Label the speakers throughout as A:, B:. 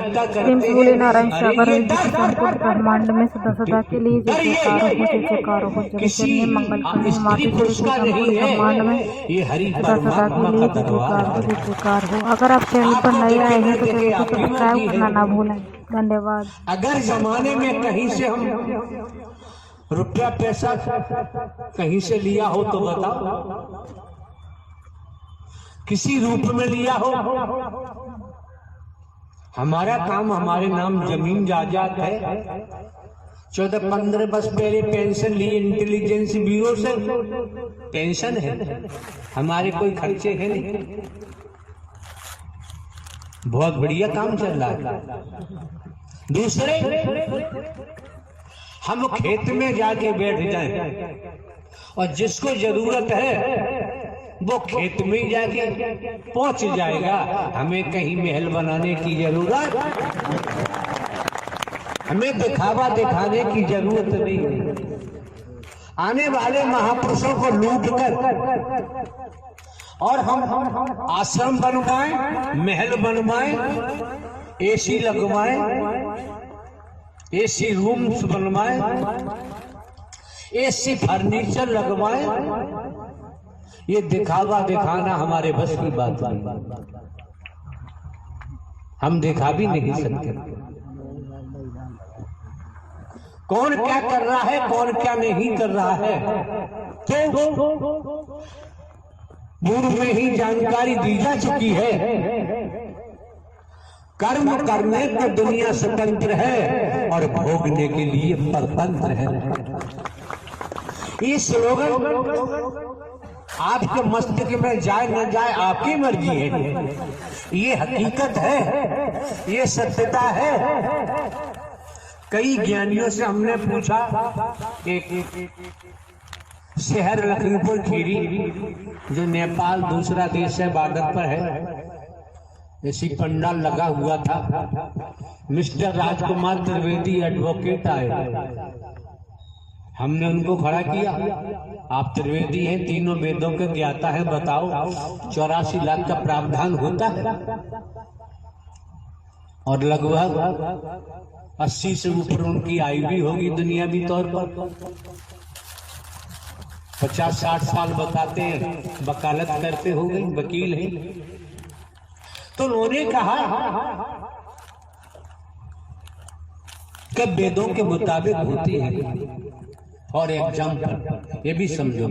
A: इकट्ठा करते हैं।
B: नारायण सागर संपूर्ण ब्रह्मांड में सदा सदा के लिए जय जयकार हो जगत मंगल के माते ब्रह्मांड में
A: ये हरि
B: सदा सदा के लिए जय जयकार हो। अगर आप चैनल पर नए आए हैं तो चैनल को सब्सक्राइब करना ना भूलें। धन्यवाद।
A: अगर जमाने में कहीं से हम रुपया पैसा कहीं से लिया हो तो बताओ, किसी रूप में लिया हो। हमारा काम हमारे नाम जमीन जायदाद है। 14-15 वर्ष पहले पेंशन ली इंटेलिजेंस ब्यूरो से, पेंशन है, हमारे कोई खर्चे हैं नहीं, बहुत बढ़िया काम चल रहा है। दूसरे हम खेत में जाके बैठ जाएं और जिसको जरूरत है वो खेत में ही जाके पहुंच जाएगा। हमें कहीं महल बनाने की जरूरत, हमें दिखावा दिखाने की जरूरत नहीं है। आने वाले महापुरुषों को लूट कर और हम आश्रम बनवाएं, महल बनवाएं, एसी लगवाएं, एसी रूम्स बनवाएं, एसी फर्नीचर लगवाएं, ये दिखावा दिखाना हमारे बस की बात नहीं। हम दिखा भी नहीं सकते। कौन क्या कर रहा है, कौन क्या नहीं कर रहा है, तो पूर्व में ही जानकारी दी जा चुकी है। कर्म करने को दुनिया स्वतंत्र है और भोगने के लिए परतंत्र है। ये स्लोगन आपके मस्तिष्क में जाए न जाए आपकी मर्जी है। ये हकीकत है, ये सत्यता है। कई ज्ञानियों से हमने पूछा, एक शहर लखनपुर खीरी जो नेपाल दूसरा देश है, बॉर्डर पर है, ऐसी पंडाल लगा हुआ था। मिस्टर राजकुमार त्रिवेदी एडवोकेट आए, हमने उनको खड़ा किया। आप त्रिवेदी हैं, तीनों वेदों के ज्ञाता है, बताओ 84 लाख का प्रावधान होता है और लगभग 80 से ऊपर उनकी आयु भी होगी दुनियावी तौर पर। 50-60 साल बताते हैं, वकालत करते हो गए, वकील हैं। तो उन्होंने कहा कि वेदों के मुताबिक होती है। और एग्जाम्पल ये भी समझो,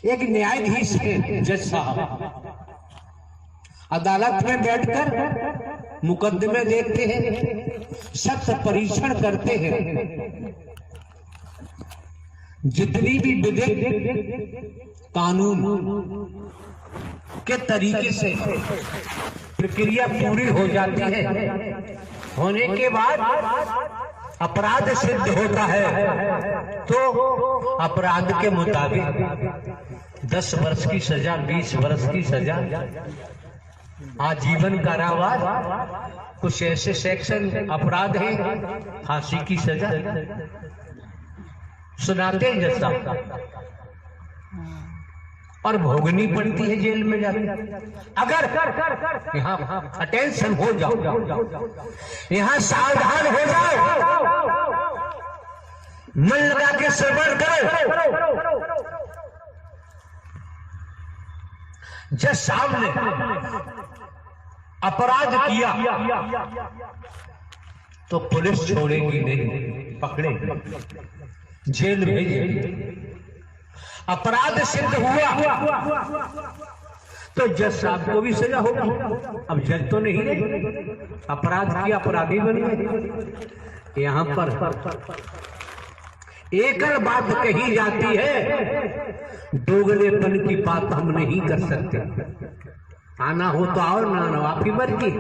A: एक न्यायाधीश है, जज साहब अदालत में बैठकर मुकदमे देखते हैं, सख्त परीक्षण करते हैं। जितनी भी विधिक कानून के तरीके से प्रक्रिया पूरी हो जाती है, होने के बाद अपराध सिद्ध होता है तो अपराध के मुताबिक 10 वर्ष की सजा, 20 वर्ष की सजा, आजीवन कारावास, कुछ ऐसे सेक्शन अपराध है फांसी की सजा सुनाते हैं जैसा, और भोगनी पड़ती है जेल में जाकर। अगर यहाँ अटेंशन हो जाओ, यहाँ सावधान हो जाओ, मन लगा के श्रवण करो। जज साहब ने अपराध किया तो पुलिस छोड़ेगी नहीं, पकड़ेगी, जेल भेजेगी। अपराध सिद्ध हुआ तो जज साहब को भी सजा होगी। अब जज तो नहीं रहे, अपराध किया, अपराधी बन गए। यहाँ पर एक बात कही जाती है, दोगलेपन की बात हम नहीं कर सकते। आना हो तो आओ, ना ना आपकी मर्जी,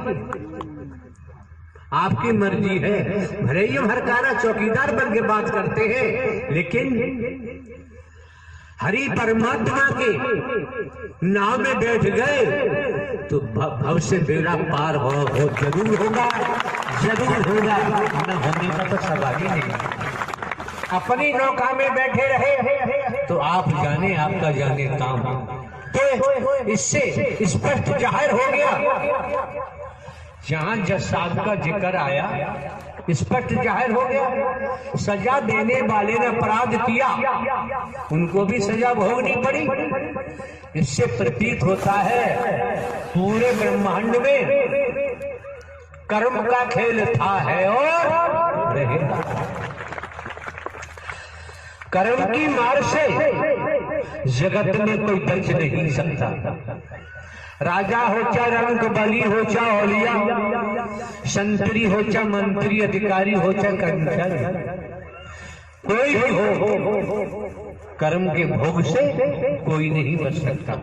A: आपकी मर्जी है। भले ही हम हरकारा चौकीदार बन के बात करते हैं, लेकिन हरि परमात्मा के नाम में बैठ गए तो भव से बेड़ा पार हो जरूर होगा, जरूर होगा। न होने का तो सवाल ही नहीं। अपनी नौका में बैठे रहे तो आप जाने, आपका जाने काम। तो इससे स्पष्ट जाहिर हो गया जहां जसाद का जिक्र आया स्पष्ट जाहिर हो गया, सजा देने वाले ने अपराध किया, उनको भी सजा भोगनी पड़ी। इससे प्रतीत होता है पूरे ब्रह्मांड में कर्म का खेल था, है और रहेगा। कर्म की मार से जगत में कोई बच नहीं सकता। राजा हो चा रंग बली हो चा औलिया, संतरी हो चा मंत्री, अधिकारी हो चा कर्मचारी, कोई भी हो कर्म के भोग से कोई नहीं बच सकता।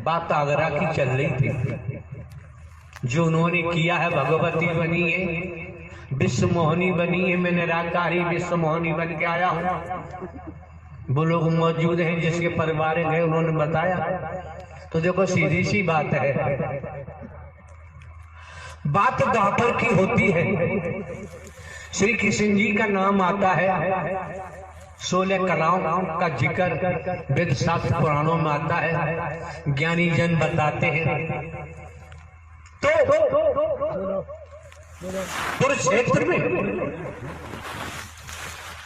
A: बात आगरा की चल रही थी, जो उन्होंने किया है भगवती बनी है, विश्व मोहनी बनी है, मैं निराकारी विश्व मोहनी बन के आया हूं। वो लोग मौजूद हैं जिसके परिवार गए, उन्होंने बताया। तो देखो सीधी सी बात है, बात द्वापर की होती है। श्री कृष्ण जी का नाम आता है, 16 कलाओं का जिक्र वेद शास्त्र पुराणों में आता है, ज्ञानी जन बताते हैं। तो कुरुक्षेत्र में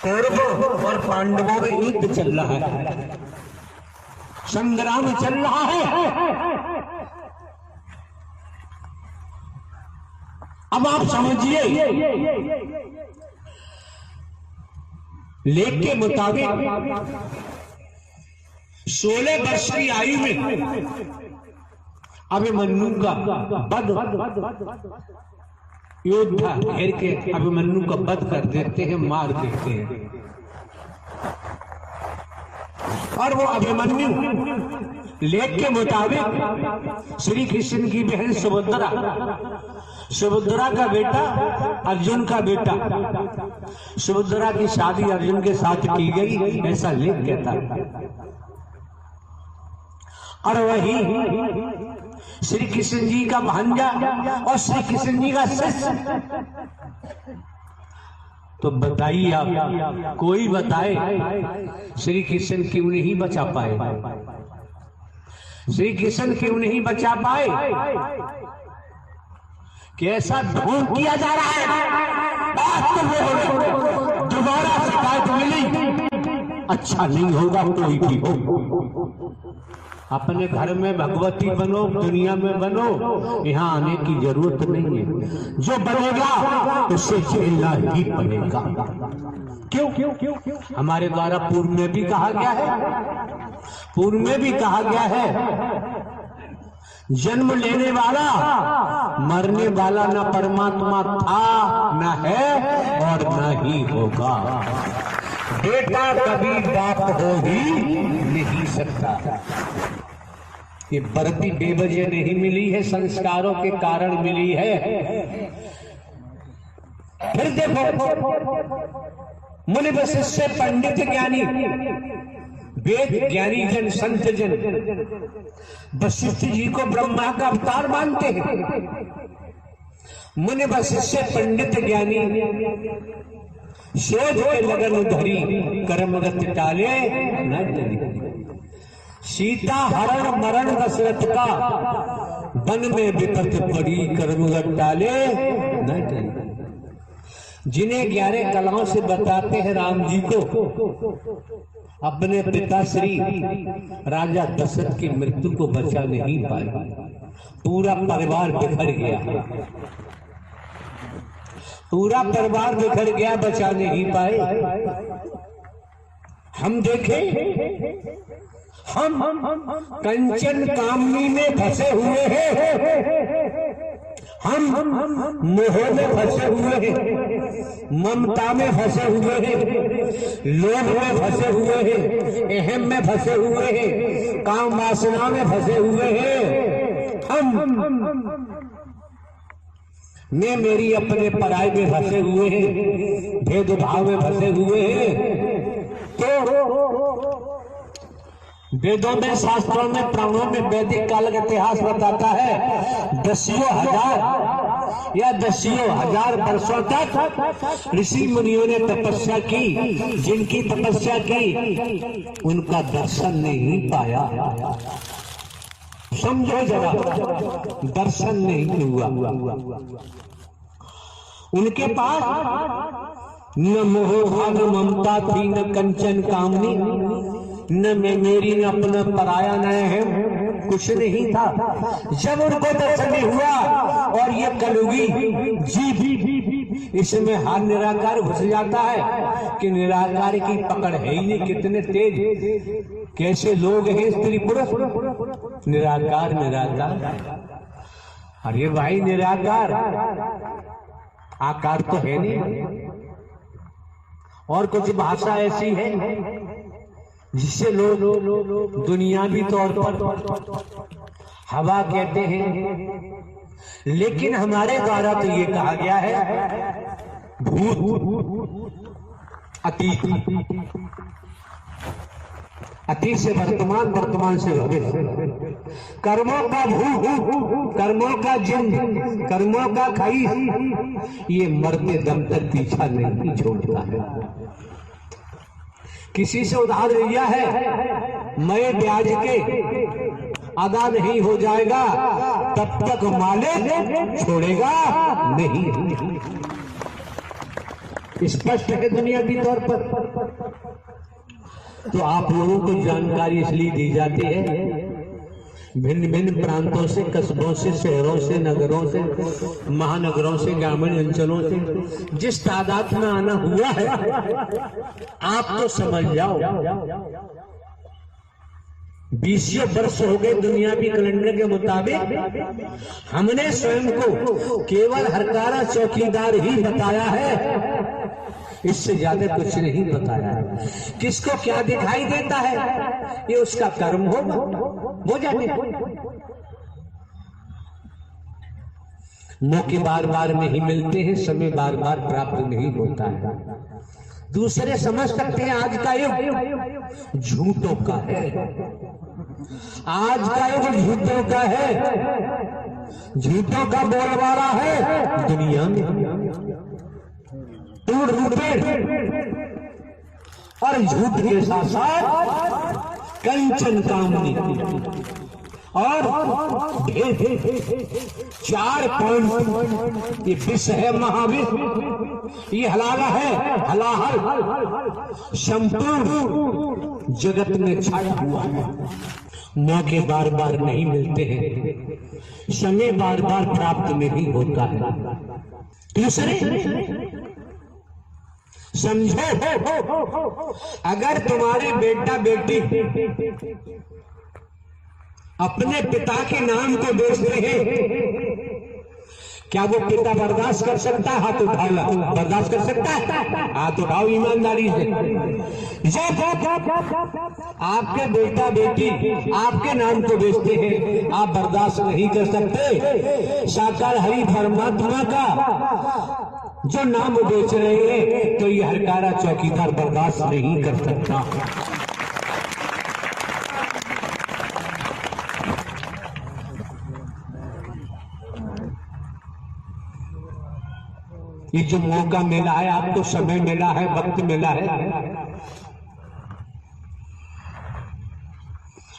A: कौरवों और पांडवों में युद्ध चल रहा है, संग्राम चल रहा है। अब आप समझिए, लेख के मुताबिक 16 वर्ष की आयु में अभिमन्यु का वध योद्धा घेर के अभिमन्यु का वध कर देते हैं, मार देते हैं। और वो अभिमन्यु लेख के मुताबिक श्री कृष्ण की बहन सुभद्रा, सुभद्रा का बेटा अर्जुन का बेटा, सुभद्रा की शादी अर्जुन के साथ की गई, ऐसा लेख कहता है। और वही श्री कृष्ण जी का भांजा और श्री कृष्ण जी का शिष्य। तो बताइए आप, कोई बताए श्री कृष्ण क्यों नहीं बचा पाए? श्री कृष्ण क्यों नहीं बचा पाए? कैसा ढोंग किया जा रहा है? बात तो वो है, दोबारा शिकायत मिली, अच्छा नहीं होगा कोई भी हो। अपने घर में भगवती बनो, दुनिया में बनो, यहाँ आने की जरूरत नहीं है। जो बनेगा उसे झेलना ही पड़ेगा। क्यों? हमारे द्वारा पूर्व में भी कहा गया है, पूर्व में भी कहा गया है, जन्म लेने वाला मरने वाला न परमात्मा था, न है और न ही होगा। बेटा कभी बाप हो ही नहीं सकता। ये बरती बेवजह नहीं मिली है, संस्कारों के कारण मिली है। फिर देखो, मुनि वशिष्ठ पंडित ज्ञानी, वेद ज्ञानी जन, संत जन वशिष्ठ जी को ब्रह्मा का अवतार मानते हैं। मुनि वशिष्ठ पंडित ज्ञानी शोध के लगन धरी, कर्मगत टाले न डरी। सीता हरण मरण दशरथ का, वन में विपत पड़ी, कर्मगत टाले न डरी। जिन्हें 11 कलाओं से बताते हैं राम जी को, अपने पिता श्री राजा दशरथ की मृत्यु को बचा नहीं पाए, पूरा परिवार बिखर गया, पूरा परिवार बिखर गया, बचा नहीं पाए। हम देखें, हम कंचन कामनी में फंसे हुए हैं, हम मोह में फंसे हुए हैं, ममता में फंसे हुए हैं, लोभ में फंसे हुए हैं, अहम में फंसे हुए हैं, काम वासना में फंसे हुए हैं। हम मैं मेरी अपने पराई में फंसे हुए हैं, भेदभाव में फंसे हुए हैं। तो वेदों में, शास्त्रों में, पुराणों में, वैदिक काल का इतिहास बताता है, दसियों हजार या दसियों हजार वर्षों तक ऋषि मुनियों ने तपस्या की। जिनकी तपस्या की उनका दर्शन नहीं पाया, समझो जरा, दर्शन नहीं हुआ। उनके पास न मोह था न ममता थी न कंचन कामनी, न मैं मेरी न अपना पराया न है, कुछ नहीं था। जब उनको दर्शन हुआ और ये कलयुगी जीव इसमें हाथ निराकार घुस जाता है कि निराकार की पकड़ है ही नहीं। कितने तेज कैसे लोग हैं स्त्री पुरुष, निराकार निराकार। अरे भाई निराकार आकार तो है नहीं। और कुछ भाषा ऐसी है जिससे लोग दुनियावी तौर पर हवा कहते हैं, लेकिन हमारे द्वारा तो ये कहा गया है भूत, अतीत, अतीत से वर्तमान, वर्तमान से भविष्य, कर्मों का भूत, कर्मों का जिन, कर्मों का खाई, ये मरते दम तक पीछा नहीं छोड़ता है। किसी से उधार लिया है, मैं ब्याज के अदा नहीं हो जाएगा तब तक मालिक छोड़ेगा नहीं। स्पष्ट है दुनियावी तौर पर। तो आप लोगों को जानकारी इसलिए दी जाती है, भिन्न भिन्न प्रांतों से, कस्बों से, शहरों से, नगरों से, महानगरों से, ग्रामीण अंचलों से जिस तादाद में आना हुआ है आप तो समझ जाओ। 20 वर्ष हो गए दुनियावी कैलेंडर के मुताबिक। हमने स्वयं को केवल हरकारा चौकीदार ही बताया है, इससे ज्यादा कुछ नहीं बताया है। किसको क्या दिखाई देता है ये उसका कर्म होगा, हो जाते हैं। मौके बार बार नहीं मिलते हैं, समय बार बार प्राप्त नहीं होता है। दूसरे समझ सकते हैं आज का युग झूठों का है, आज का युग झूठों का है, झूठों का बोलबाला है दुनिया में। टूट रूपे और झूठ के साथ साथ कंचन कामनी और भेद, 4 पॉइंट ये विष है महावीर, ये हलाला है, हलाहल संपूर्ण जगत में छाया हुआ है। मौके बार बार नहीं मिलते हैं, समय बार बार प्राप्त नहीं होता है। दूसरे समझो, अगर तुम्हारे बेटा बेटी अपने पिता के नाम को बेचते हैं, क्या वो पिता बर्दाश्त कर सकता है? हाथ उठा लो, बर्दाश्त कर सकता है? हाथ उठाओ ईमानदारी से। आपके बेटा बेटी आपके नाम को बेचते हैं, आप बर्दाश्त नहीं कर सकते। साकार हरि परमात्मा का जो नाम बेच रहे हैं, तो ये हरकारा चौकीदार बर्दाश्त नहीं कर सकता। ये जो मौका मिला है आपको, समय मिला है, वक्त मिला है,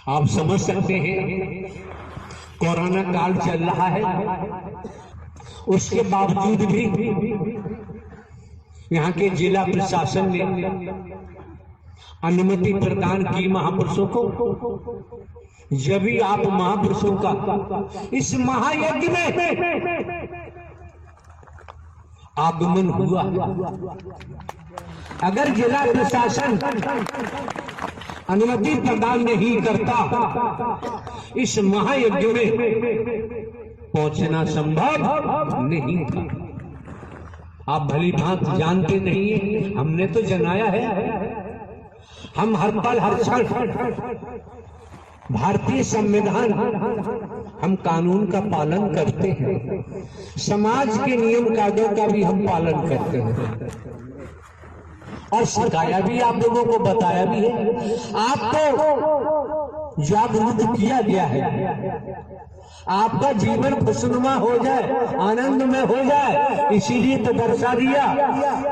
A: आप समझ सकते हैं कोरोना काल चल रहा है, उसके बावजूद भी यहाँ के जिला प्रशासन ने अनुमति प्रदान की महापुरुषों को। जब भी आप महापुरुषों का इस महायज्ञ में आगमन हुआ, अगर जिला प्रशासन अनुमति प्रदान नहीं करता, इस महायज्ञ में पहुंचना संभव नहीं था। आप भली भांति जानते नहीं है, हमने तो जनाया है। हम हर पल हर क्षण भारतीय संविधान, हम कानून का पालन करते हैं, समाज के नियम कायदों का भी हम पालन करते हैं और सिखाया भी, आप लोगों को बताया भी है। आपको जागरूक किया गया है, आपका जीवन खुशनुमा हो जाए, आनंद में हो जाए, इसीलिए तो दर्शा दिया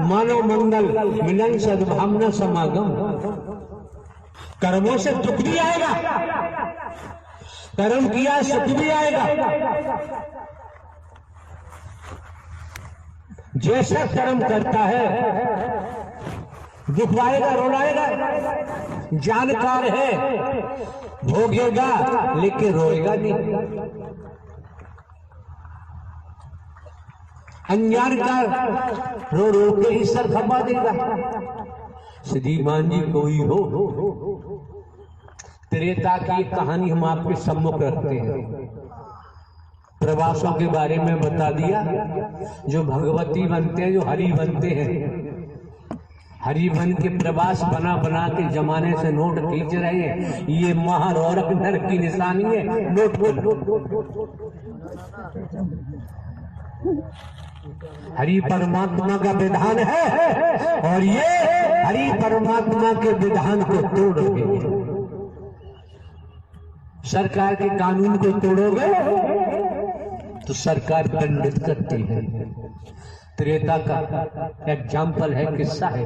A: मानव मंगल मिलन सद्भावना समागम। कर्मों से दुख भी आएगा, कर्म किया सुख भी आएगा। जैसा कर्म करता है दुख आएगा, रोलाएगा। जानकार है भोगेगा लेकिन रोएगा नहीं। अनजान का रो रो के ही सर खपा देगा। श्रीमान जी कोई हो त्रेता की कहानी हम आपके सम्मुख रखते हैं। प्रवासों के बारे में बता दिया। जो भगवती बनते हैं, जो हरि बनते हैं, हरि बन के प्रवास बना बना के जमाने से नोट खींच रहे हैं। ये महारौरक नर की निशानी है। नोट हरि परमात्मा का विधान है और ये हरि परमात्मा के विधान को तोड़ रहे हैं। सरकार के कानून को तोड़ोगे तो सरकार दंडित करती है। त्रेता का एग्जाम्पल है, किस्सा है।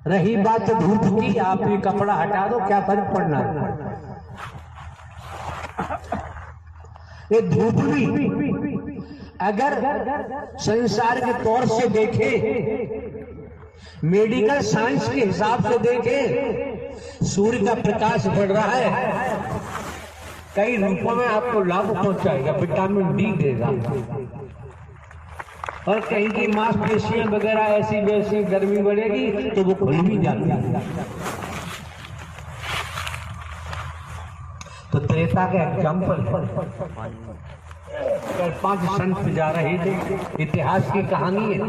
A: रही बात धूप की, आप ये कपड़ा हटा दो, क्या फर्क पड़ना है। ये धूप भी अगर संसार के तौर से देखे, मेडिकल साइंस के हिसाब से देखे, सूर्य का प्रकाश बढ़ रहा है, कई रूपों में आपको लाभ पहुंचाएगा। विटामिन डी देगा और कहीं की मांसपेशियां वगैरह ऐसी वैसी गर्मी बढ़ेगी तो वो खुल भी जाती है। तो त्रेता का एग्जाम्पल 5 संत जा रहे थे। इतिहास की कहानी है।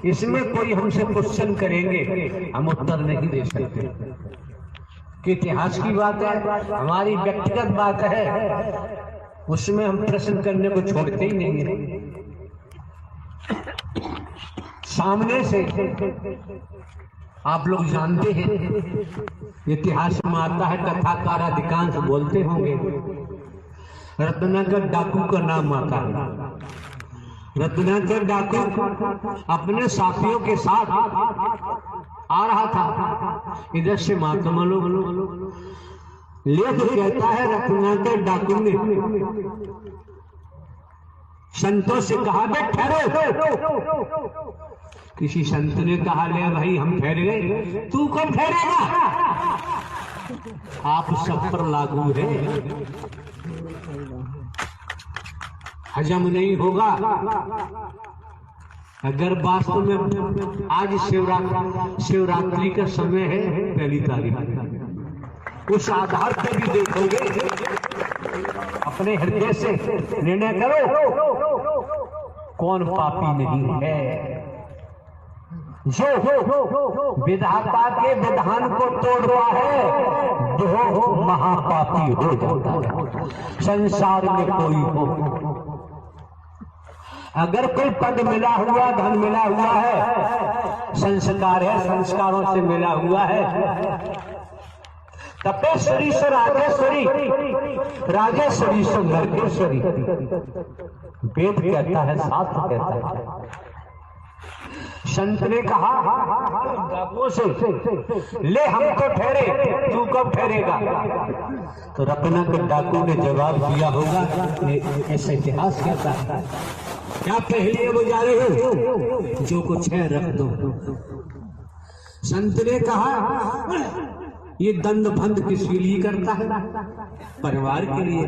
A: इसमें कोई हमसे क्वेश्चन करेंगे, हम उत्तर नहीं दे सकते कि इतिहास की बात है, हमारी व्यक्तिगत बात है, उसमें हम प्रश्न करने को छोड़ते ही नहीं है। सामने से आप लोग जानते हैं, इतिहास में आता है, कथाकार अधिकांश बोलते होंगे, रत्नाकर डाकू का नाम आता है। रत्नाकर डाकू अपने साथियों के साथ आ रहा था। इधर से महात्मा लोग लेख कहता है, रत्नाकर डाकू ने संतों से कहा, बे ठहरो। किसी संत ने कहा, ले भाई हम ठहर गए। तू कब ठहरेगा? आप सब पर लागू है, हजम नहीं होगा। अगर वास्तव में आज शिवरात्रि का समय है, 1 तारीख, उस आधार पर भी देखोगे, अपने हृदय से निर्णय करो कौन पापी नहीं है। जो विधाता के विधान को तोड़ रहा है वो महापापी हो जाता है। संसार में कोई हो, अगर कोई पद मिला हुआ, धन मिला हुआ है, संस्कार है, संस्कारों से मिला हुआ है, तपेश्वरी से राजेश्वरी, राजेश्वरी से नरकेश्वरी, वेद कहता है, शास्त्र कहता है। संत ने कहा डाकुओं से, ले हमको ठहरे, तू कब ठहरेगा? तो रत्नाकर डाकू ने जवाब दिया होगा, ऐसा इतिहास कहता है। क्या पहले बजा रहे हो? जो कुछ है रख दो। संत ने कहा, ये दंड बंद किसके लिए करता है? परिवार के लिए,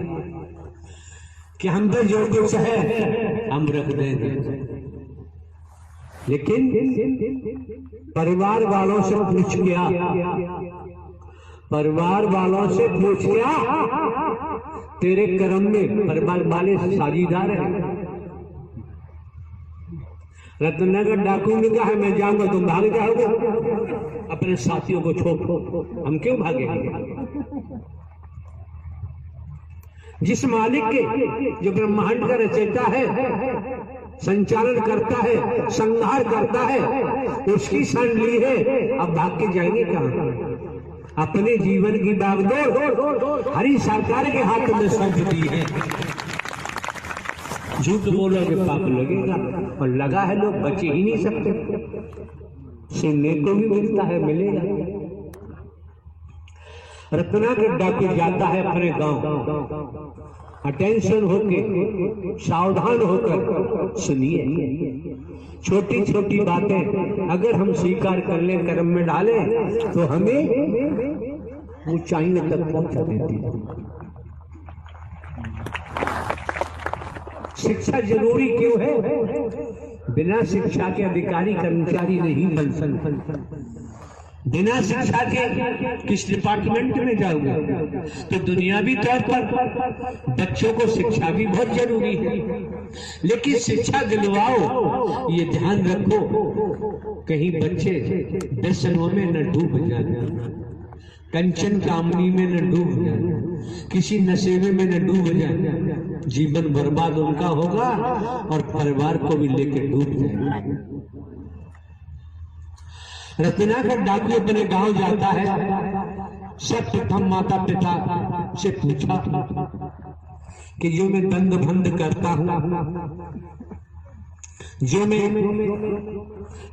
A: कि हम पे जो कुछ है हम रख देंगे। लेकिन परिवार वालों से पूछ गया, परिवार वालों से पूछ गया, तेरे कर्म में परिवार वाले साझीदार हैं? रत्नाकर डाकू ने कहा, मैं जाऊंगा, तुम भाग जाओगे अपने साथियों को छोड़। हम क्यों भागेंगे? जिस मालिक के, जो ब्रह्मांड का रचयिता है, संचालन करता है, संहार करता है, उसकी शरण ली है, अब भाग के जाएंगे कहां? अपने जीवन की बागडोर हरि सरकार के हाथ में सौंप दी है। झूठ बोलोगे पाप लगेगा, और लगा है लोग बचे ही नहीं सकते। सुनने को भी मिलता है, मिलेगा। रत्नाकर डाकू जाता है अपने गांव। अटेंशन होके, सावधान होकर सुनिए। छोटी छोटी बातें अगर हम स्वीकार कर ले, कर्म में डाले, तो हमें ऊंचाइयों तक पहुंचा देती है। शिक्षा जरूरी क्यों है? बिना शिक्षा के अधिकारी कर्मचारी नहीं बन सकते। बिना शिक्षा के किस डिपार्टमेंट में जाओगे? तो दुनियावी तौर पर बच्चों को शिक्षा भी बहुत जरूरी है, लेकिन शिक्षा दिलवाओ, ये ध्यान रखो कहीं बच्चे व्यसनों में न डूब जाए, कंचन कामनी में न डूब जाए, किसी नशे में न डूब जाए, जीवन बर्बाद उनका होगा और परिवार को भी लेकर डूब जाएगा। रत्नाकर डाकू अपने गांव जाता है। सर्वप्रथम माता पिता से पूछा कि जो मैं दंड भंड करता हूं, जो मैं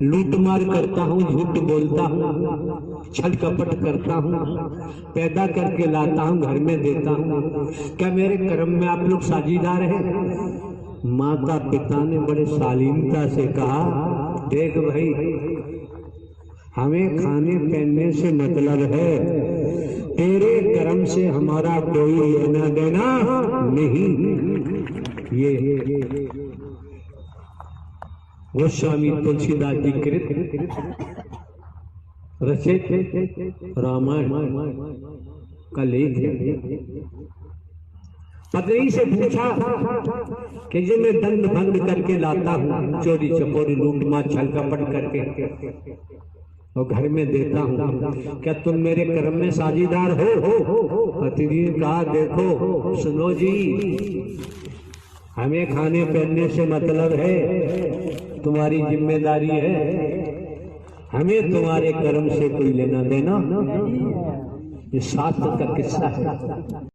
A: लूटमार करता हूं, झूठ बोलता हूं, छल कपट करता हूं, पैदा करके लाता हूं, घर में देता हूं, क्या मेरे कर्म में आप लोग साझीदार हैं? माता पिता ने बड़े शालीनता से कहा, देख भाई, हमें खाने पहनने से मतलब है, तेरे कर्म से हमारा कोई लेना देना नहीं। ये गोस्वामी तुलसीदास जी कृत रचित रामायण का लेख है। पत्नी से पूछा कि जो मैं दंड भंड करके लाता हूँ, चोरी चपोरी लूटमार छल कपट करके और घर में देता हूँ, क्या तुम मेरे कर्म में साझीदार हो? पति ने कहा, देखो सुनो जी, हमें खाने पहनने से मतलब है, तुम्हारी जिम्मेदारी है, हमें तुम्हारे कर्म से कोई लेना देना। ये शास्त्र का किस्सा है।